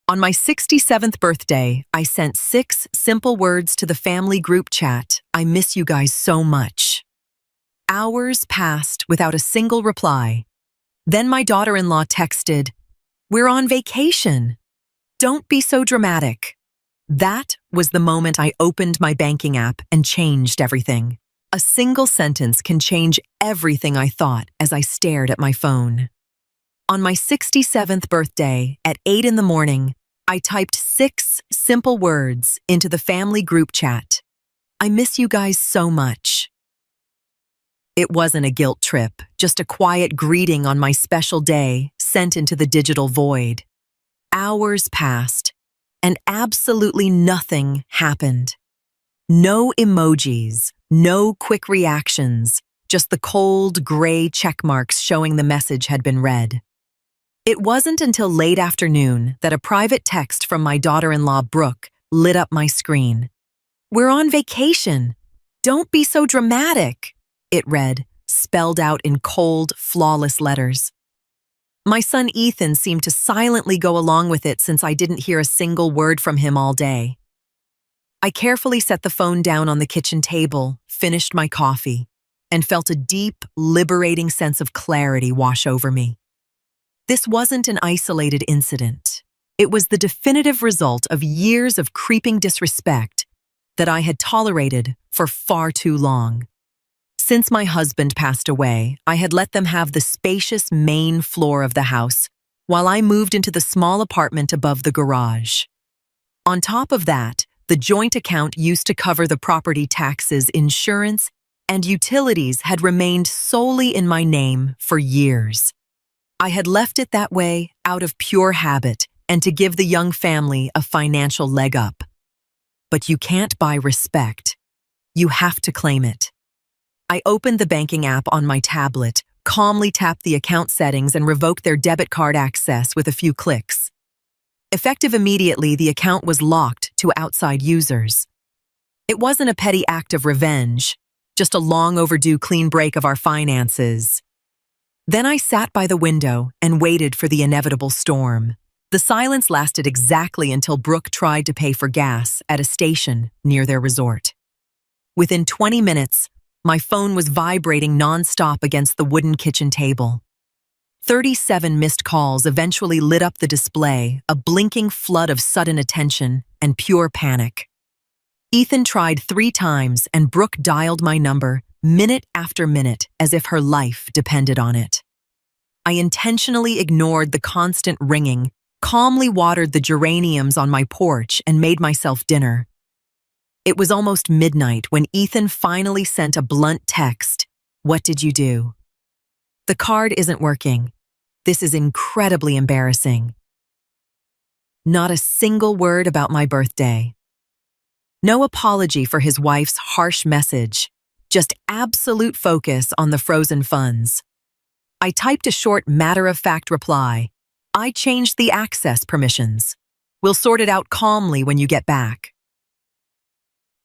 On my 67th birthday, I sent 6 simple words to the family group chat. I miss you guys so much. Hours passed without a single reply. Then my daughter-in-law texted, "We're on vacation. Don't be so dramatic." That was the moment I opened my banking app and changed everything. A single sentence can change everything I thought as I stared at my phone. On my 67th birthday, at 8 in the morning, I typed 6 simple words into the family group chat. I miss you guys so much. It wasn't a guilt trip, just a quiet greeting on my special day sent into the digital void. Hours passed, and absolutely nothing happened. No emojis, no quick reactions, just the cold, gray check marks showing the message had been read. It wasn't until late afternoon that a private text from my daughter-in-law, Brooke, lit up my screen. "We're on vacation. Don't be so dramatic," it read, spelled out in cold, flawless letters. My son Ethan seemed to silently go along with it since I didn't hear a single word from him all day. I carefully set the phone down on the kitchen table, finished my coffee, and felt a deep, liberating sense of clarity wash over me. This wasn't an isolated incident. It was the definitive result of years of creeping disrespect that I had tolerated for far too long. Since my husband passed away, I had let them have the spacious main floor of the house, while I moved into the small apartment above the garage. On top of that, the joint account used to cover the property taxes, insurance, and utilities had remained solely in my name for years. I had left it that way out of pure habit and to give the young family a financial leg up. But you can't buy respect. You have to claim it. I opened the banking app on my tablet, calmly tapped the account settings, and revoked their debit card access with a few clicks. Effective immediately, the account was locked to outside users. It wasn't a petty act of revenge, just a long overdue clean break of our finances. Then I sat by the window and waited for the inevitable storm. The silence lasted exactly until Brooke tried to pay for gas at a station near their resort. Within 20 minutes, my phone was vibrating nonstop against the wooden kitchen table. 37 missed calls eventually lit up the display, a blinking flood of sudden attention and pure panic. Ethan tried 3 times and Brooke dialed my number minute after minute as if her life depended on it. I intentionally ignored the constant ringing, calmly watered the geraniums on my porch, and made myself dinner. It was almost midnight when Ethan finally sent a blunt text. "What did you do?" "The card isn't working. This is incredibly embarrassing." Not a single word about my birthday. No apology for his wife's harsh message, just absolute focus on the frozen funds. I typed a short, matter-of-fact reply. "I changed the access permissions. We'll sort it out calmly when you get back."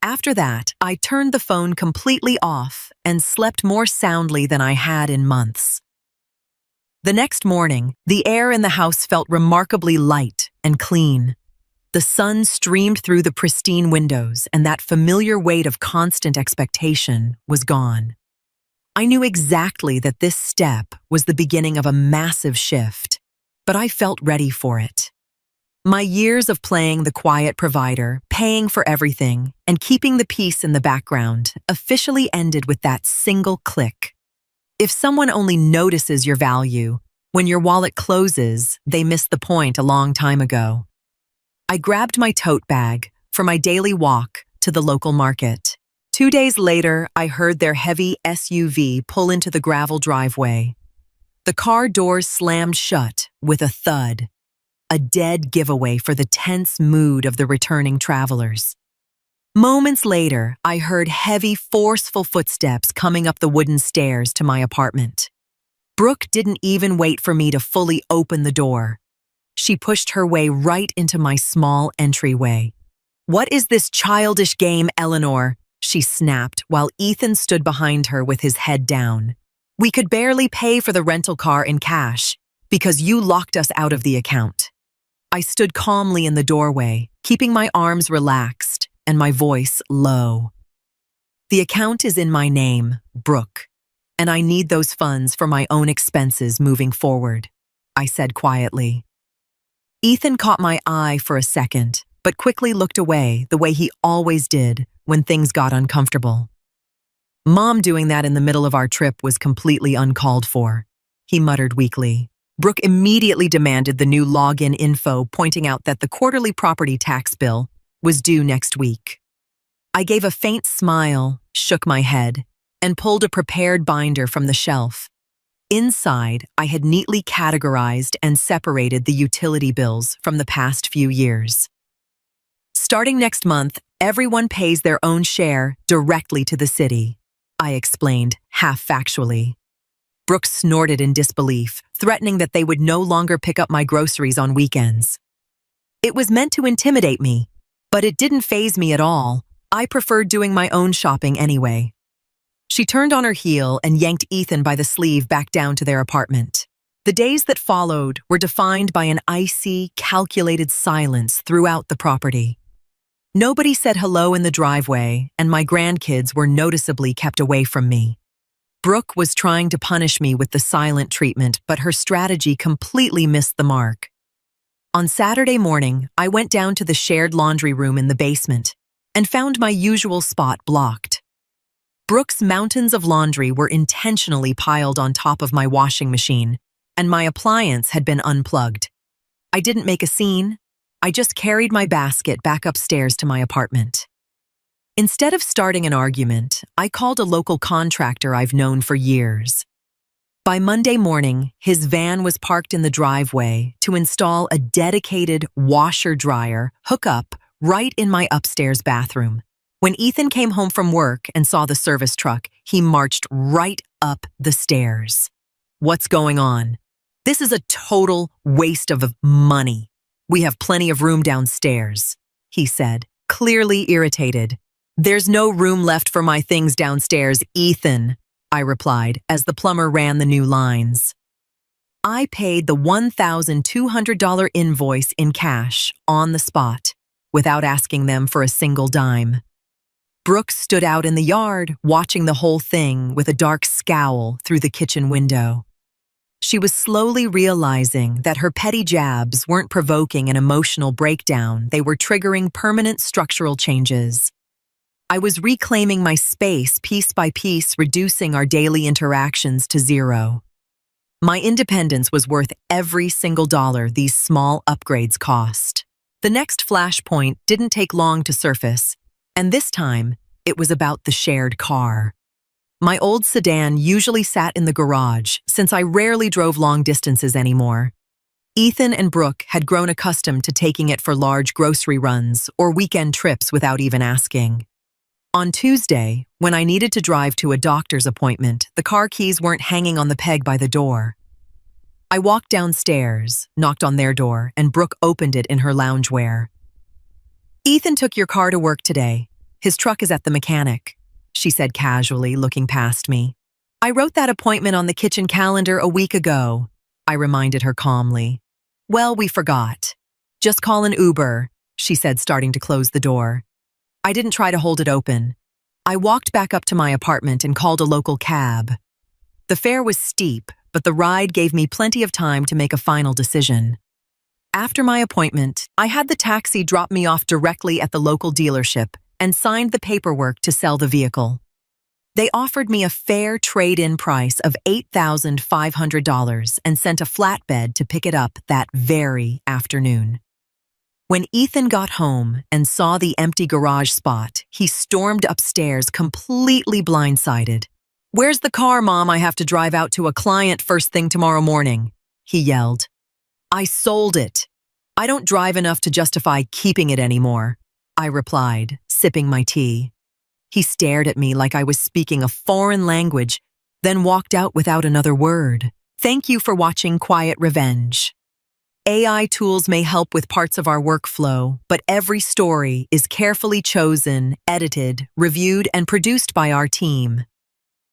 After that, I turned the phone completely off and slept more soundly than I had in months. The next morning, the air in the house felt remarkably light and clean. The sun streamed through the pristine windows, and that familiar weight of constant expectation was gone. I knew exactly that this step was the beginning of a massive shift, but I felt ready for it. My years of playing the quiet provider, paying for everything, and keeping the peace in the background officially ended with that single click. If someone only notices your value, when your wallet closes, they missed the point a long time ago. I grabbed my tote bag for my daily walk to the local market. 2 days later, I heard their heavy SUV pull into the gravel driveway. The car doors slammed shut with a thud, a dead giveaway for the tense mood of the returning travelers. Moments later, I heard heavy, forceful footsteps coming up the wooden stairs to my apartment. Brooke didn't even wait for me to fully open the door. She pushed her way right into my small entryway. "What is this childish game, Eleanor?" she snapped while Ethan stood behind her with his head down. "We could barely pay for the rental car in cash because you locked us out of the account." I stood calmly in the doorway, keeping my arms relaxed and my voice low. The account is in my name, Brooke, and I need those funds for my own expenses moving forward, I said quietly. Ethan caught my eye for a second, but quickly looked away the way he always did when things got uncomfortable. Mom doing that in the middle of our trip was completely uncalled for, he muttered weakly. Brooke immediately demanded the new login info, pointing out that the quarterly property tax bill was due next week. I gave a faint smile, shook my head, and pulled a prepared binder from the shelf. Inside, I had neatly categorized and separated the utility bills from the past few years. Starting next month, everyone pays their own share directly to the city, I explained, half factually. Brooke snorted in disbelief, threatening that they would no longer pick up my groceries on weekends. It was meant to intimidate me, but it didn't faze me at all. I preferred doing my own shopping anyway. She turned on her heel and yanked Ethan by the sleeve back down to their apartment. The days that followed were defined by an icy, calculated silence throughout the property. Nobody said hello in the driveway, and my grandkids were noticeably kept away from me. Brooke was trying to punish me with the silent treatment, but her strategy completely missed the mark. On Saturday morning, I went down to the shared laundry room in the basement and found my usual spot blocked. Brooke's mountains of laundry were intentionally piled on top of my washing machine, and my appliance had been unplugged. I didn't make a scene. I just carried my basket back upstairs to my apartment. Instead of starting an argument, I called a local contractor I've known for years. By Monday morning, his van was parked in the driveway to install a dedicated washer-dryer hookup right in my upstairs bathroom. When Ethan came home from work and saw the service truck, he marched right up the stairs. "What's going on? This is a total waste of money. We have plenty of room downstairs," he said, clearly irritated. "There's no room left for my things downstairs, Ethan," I replied as the plumber ran the new lines. I paid the $1,200 invoice in cash on the spot, without asking them for a single dime. Brooke stood out in the yard, watching the whole thing with a dark scowl through the kitchen window. She was slowly realizing that her petty jabs weren't provoking an emotional breakdown, they were triggering permanent structural changes. I was reclaiming my space piece by piece, reducing our daily interactions to zero. My independence was worth every single dollar these small upgrades cost. The next flashpoint didn't take long to surface, and this time, it was about the shared car. My old sedan usually sat in the garage since I rarely drove long distances anymore. Ethan and Brooke had grown accustomed to taking it for large grocery runs or weekend trips without even asking. On Tuesday, when I needed to drive to a doctor's appointment, the car keys weren't hanging on the peg by the door. I walked downstairs, knocked on their door, and Brooke opened it in her loungewear. "Ethan took your car to work today. His truck is at the mechanic," she said casually, looking past me. "I wrote that appointment on the kitchen calendar a week ago," I reminded her calmly. "Well, we forgot. Just call an Uber," she said, starting to close the door. I didn't try to hold it open. I walked back up to my apartment and called a local cab. The fare was steep, but the ride gave me plenty of time to make a final decision. After my appointment, I had the taxi drop me off directly at the local dealership and signed the paperwork to sell the vehicle. They offered me a fair trade-in price of $8,500 and sent a flatbed to pick it up that very afternoon. When Ethan got home and saw the empty garage spot, he stormed upstairs completely blindsided. "Where's the car, Mom? I have to drive out to a client first thing tomorrow morning," he yelled. "I sold it. I don't drive enough to justify keeping it anymore," I replied, sipping my tea. He stared at me like I was speaking a foreign language, then walked out without another word. Thank you for watching Quiet Revenge. AI tools may help with parts of our workflow, but every story is carefully chosen, edited, reviewed, and produced by our team.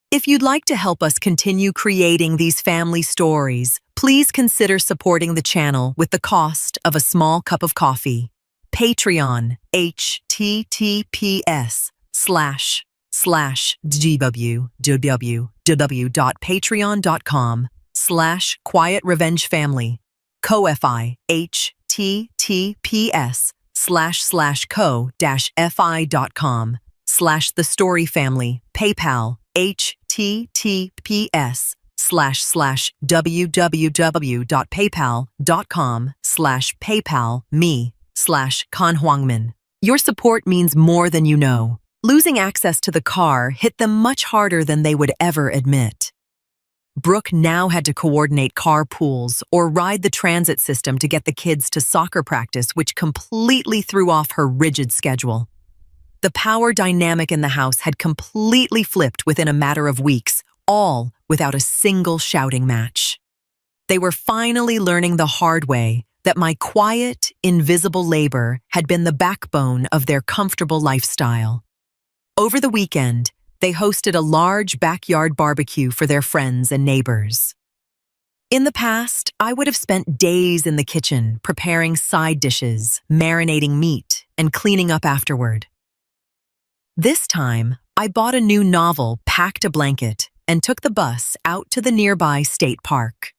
If you'd like to help us continue creating these family stories, please consider supporting the channel with the cost of a small cup of coffee. Patreon, https://www.patreon.com/Quiet Revenge Family. Ko-fi, https://ko-fi.com/The Story Family. PayPal, https://www.paypal.com/PayPalMe/Kan Your support means more than you know. Losing access to the car hit them much harder than they would ever admit. Brooke now had to coordinate carpools or ride the transit system to get the kids to soccer practice, which completely threw off her rigid schedule. The power dynamic in the house had completely flipped within a matter of weeks, all without a single shouting match. They were finally learning the hard way that my quiet, invisible labor had been the backbone of their comfortable lifestyle. Over the weekend, they hosted a large backyard barbecue for their friends and neighbors. In the past, I would have spent days in the kitchen preparing side dishes, marinating meat, and cleaning up afterward. This time, I bought a new novel, packed a blanket, and took the bus out to the nearby state park.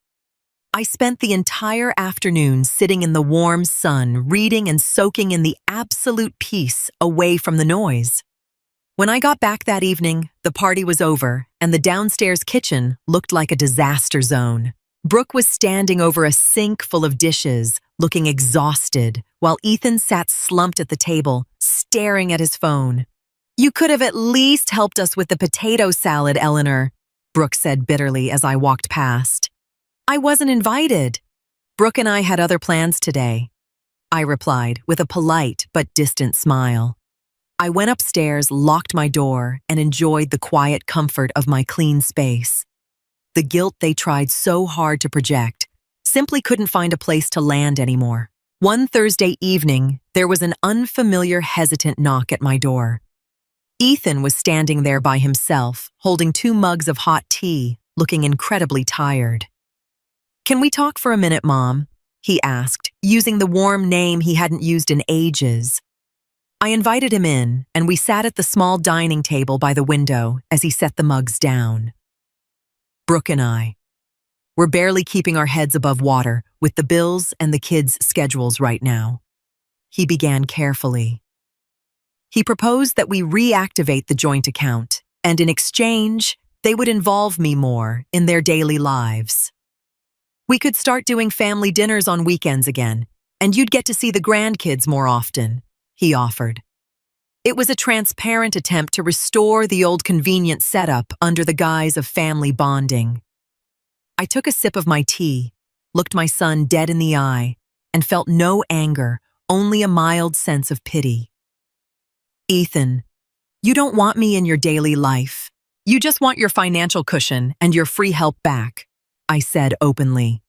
I spent the entire afternoon sitting in the warm sun, reading and soaking in the absolute peace away from the noise. When I got back that evening, the party was over, and the downstairs kitchen looked like a disaster zone. Brooke was standing over a sink full of dishes, looking exhausted, while Ethan sat slumped at the table, staring at his phone. "You could have at least helped us with the potato salad, Eleanor," Brooke said bitterly as I walked past. "I wasn't invited." "Brooke and I had other plans today," I replied with a polite but distant smile. I went upstairs, locked my door, and enjoyed the quiet comfort of my clean space. The guilt they tried so hard to project simply couldn't find a place to land anymore. One Thursday evening, there was an unfamiliar, hesitant knock at my door. Ethan was standing there by himself, holding 2 mugs of hot tea, looking incredibly tired. "Can we talk for a minute, Mom?" he asked, using the warm name he hadn't used in ages. I invited him in, and we sat at the small dining table by the window as he set the mugs down. Brooke and I. We're barely keeping our heads above water with the bills and the kids' schedules right now. He began carefully. He proposed that we reactivate the joint account, and in exchange, they would involve me more in their daily lives. We could start doing family dinners on weekends again, and you'd get to see the grandkids more often, he offered. It was a transparent attempt to restore the old convenient setup under the guise of family bonding. I took a sip of my tea, looked my son dead in the eye, and felt no anger, only a mild sense of pity. "Ethan, you don't want me in your daily life. You just want your financial cushion and your free help back," I said openly.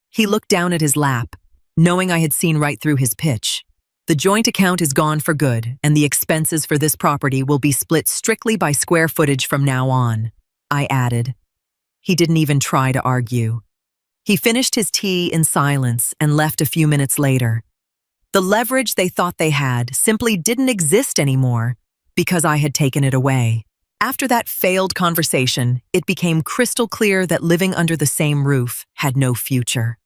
He looked down at his lap, knowing I had seen right through his pitch. "The joint account is gone for good, and the expenses for this property will be split strictly by square footage from now on," I added. He didn't even try to argue. He finished his tea in silence and left a few minutes later. The leverage they thought they had simply didn't exist anymore because I had taken it away. After that failed conversation, it became crystal clear that living under the same roof had no future.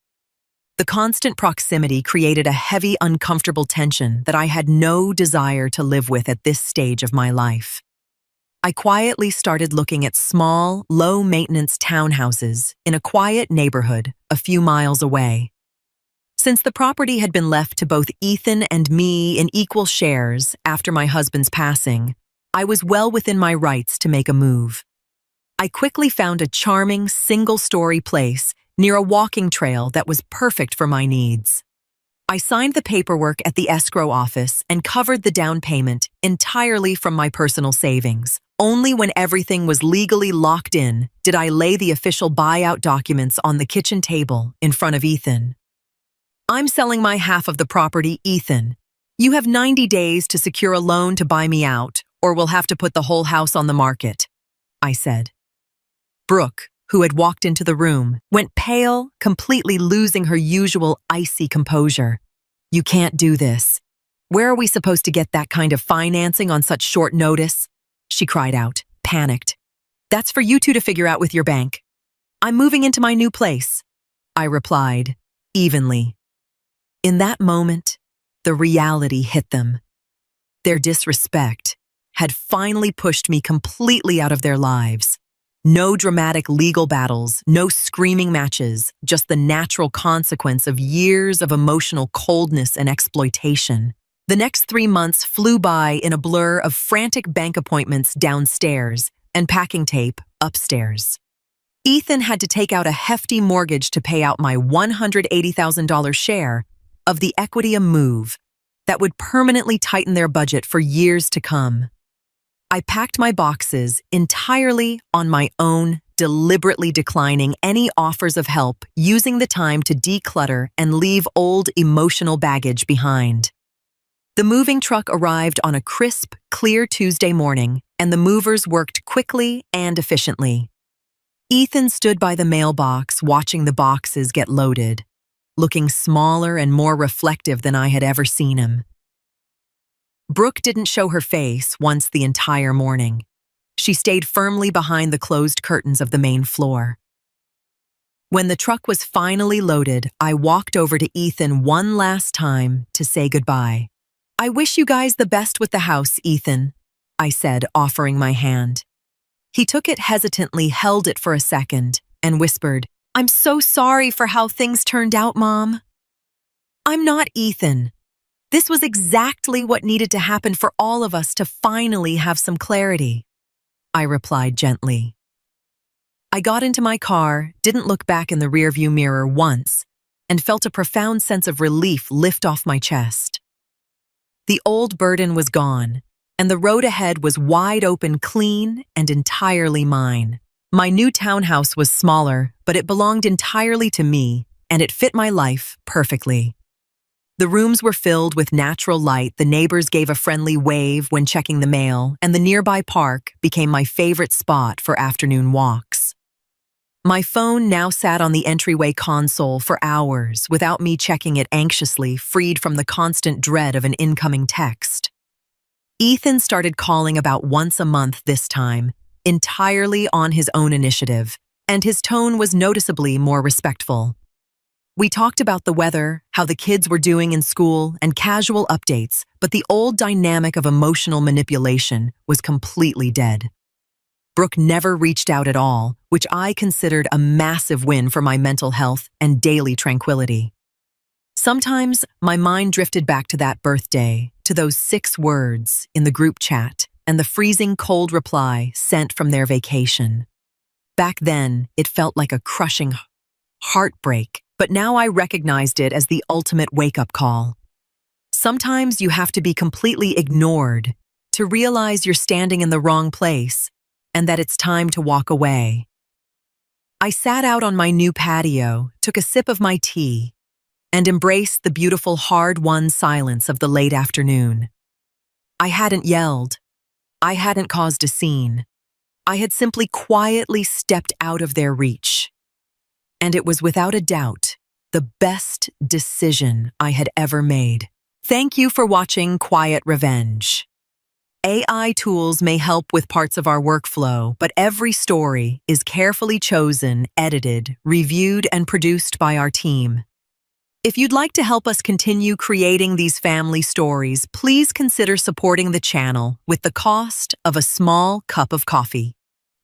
The constant proximity created a heavy, uncomfortable tension that I had no desire to live with at this stage of my life. I quietly started looking at small, low-maintenance townhouses in a quiet neighborhood a few miles away. Since the property had been left to both Ethan and me in equal shares after my husband's passing, I was well within my rights to make a move. I quickly found a charming, single-story place near a walking trail that was perfect for my needs. I signed the paperwork at the escrow office and covered the down payment entirely from my personal savings. Only when everything was legally locked in did I lay the official buyout documents on the kitchen table in front of Ethan. "I'm selling my half of the property, Ethan. You have 90 days to secure a loan to buy me out, or we'll have to put the whole house on the market," I said. Brooke, who had walked into the room, went pale, completely losing her usual icy composure. "You can't do this. Where are we supposed to get that kind of financing on such short notice?" she cried out, panicked. "That's for you two to figure out with your bank. I'm moving into my new place," I replied, evenly. In that moment, the reality hit them. Their disrespect had finally pushed me completely out of their lives. No dramatic legal battles, no screaming matches, just the natural consequence of years of emotional coldness and exploitation. The next 3 months flew by in a blur of frantic bank appointments downstairs and packing tape upstairs. Ethan had to take out a hefty mortgage to pay out my $180,000 share of the Equitia move that would permanently tighten their budget for years to come. I packed my boxes entirely on my own, deliberately declining any offers of help, using the time to declutter and leave old emotional baggage behind. The moving truck arrived on a crisp, clear Tuesday morning, and the movers worked quickly and efficiently. Ethan stood by the mailbox watching the boxes get loaded, looking smaller and more reflective than I had ever seen him. Brooke didn't show her face once the entire morning. She stayed firmly behind the closed curtains of the main floor. When the truck was finally loaded, I walked over to Ethan one last time to say goodbye. "I wish you guys the best with the house, Ethan," I said, offering my hand. He took it hesitantly, held it for a second, and whispered, "I'm so sorry for how things turned out, Mom." "I'm not Ethan. This was exactly what needed to happen for all of us to finally have some clarity," I replied gently. I got into my car, didn't look back in the rearview mirror once, and felt a profound sense of relief lift off my chest. The old burden was gone, and the road ahead was wide open, clean, and entirely mine. My new townhouse was smaller, but it belonged entirely to me, and it fit my life perfectly. The rooms were filled with natural light, the neighbors gave a friendly wave when checking the mail, and the nearby park became my favorite spot for afternoon walks. My phone now sat on the entryway console for hours without me checking it anxiously, freed from the constant dread of an incoming text. Ethan started calling about once a month this time, entirely on his own initiative, and his tone was noticeably more respectful. We talked about the weather, how the kids were doing in school, and casual updates, but the old dynamic of emotional manipulation was completely dead. Brooke never reached out at all, which I considered a massive win for my mental health and daily tranquility. Sometimes my mind drifted back to that birthday, to those 6 words in the group chat, and the freezing cold reply sent from their vacation. Back then, it felt like a crushing heartbreak, but now I recognized it as the ultimate wake-up call. Sometimes you have to be completely ignored to realize you're standing in the wrong place and that it's time to walk away. I sat out on my new patio, took a sip of my tea, and embraced the beautiful, hard-won silence of the late afternoon. I hadn't yelled. I hadn't caused a scene. I had simply quietly stepped out of their reach. And it was without a doubt the best decision I had ever made. Thank you for watching Quiet Revenge. AI tools may help with parts of our workflow, but every story is carefully chosen, edited, reviewed, and produced by our team. If you'd like to help us continue creating these family stories, please consider supporting the channel with the cost of a small cup of coffee.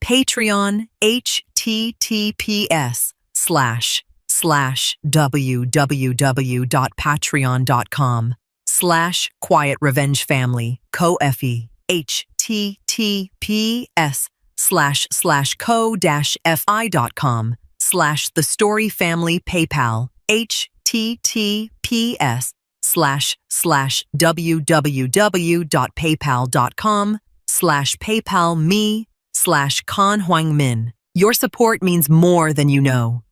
Patreon, https://www.patreon.com/Quiet Revenge Family, co-fi, https://co-fi.com/The Story Family, PayPal, https://www.paypal.com/PayPal me/Con Huang Min. Your support means more than you know.